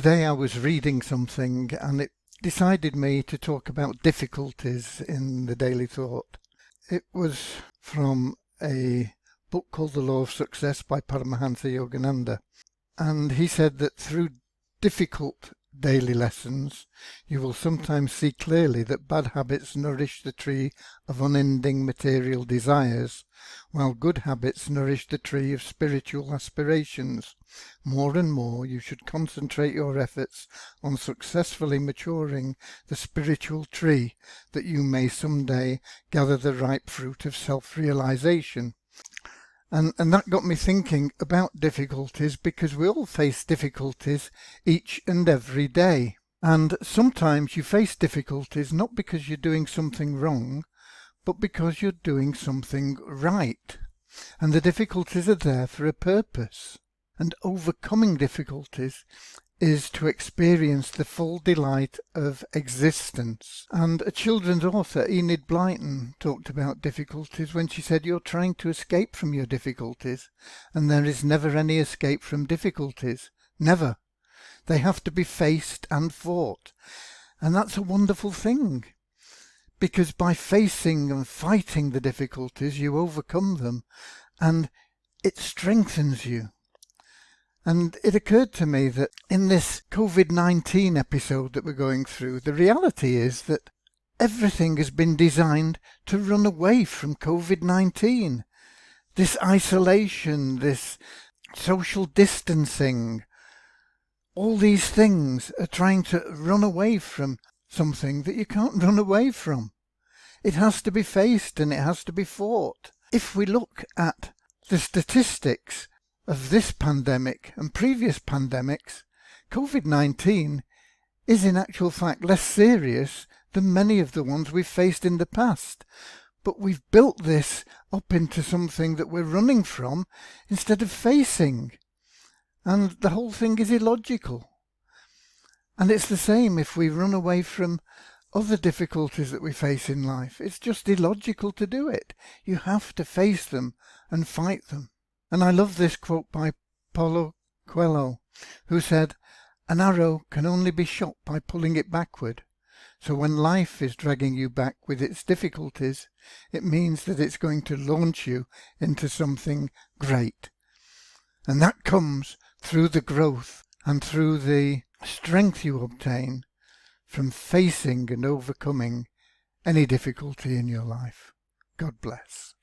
Today I was reading something and it decided me to talk about difficulties in the daily thought. It was from a book called The Law of Success by Paramahansa Yogananda, and he said that through difficult daily lessons you will sometimes see clearly that bad habits nourish the tree of unending material desires, while good habits nourish the tree of spiritual aspirations. More and more you should concentrate your efforts on successfully maturing the spiritual tree, that you may someday gather the ripe fruit of self-realization. And that got me thinking about difficulties, because we all face difficulties each and every day. And sometimes you face difficulties not because you're doing something wrong, but because you're doing something right. And the difficulties are there for a purpose. And overcoming difficulties is to experience the full delight of existence. And a children's author, Enid Blyton, talked about difficulties when she said, "You're trying to escape from your difficulties, and there is never any escape from difficulties. Never. They have to be faced and fought." And that's a wonderful thing, because by facing and fighting the difficulties, you overcome them, and it strengthens you. And it occurred to me that in this COVID-19 episode that we're going through, the reality is that everything has been designed to run away from COVID-19. This isolation, this social distancing, all these things are trying to run away from something that you can't run away from. It has to be faced and it has to be fought. If we look at the statistics of this pandemic and previous pandemics, COVID-19 is in actual fact less serious than many of the ones we've faced in the past. But we've built this up into something that we're running from instead of facing. And the whole thing is illogical. And it's the same if we run away from other difficulties that we face in life. It's just illogical to do it. You have to face them and fight them. And I love this quote by Paulo Coelho, who said, "An arrow can only be shot by pulling it backward. So when life is dragging you back with its difficulties, it means that it's going to launch you into something great." And that comes through the growth and through the strength you obtain from facing and overcoming any difficulty in your life. God bless.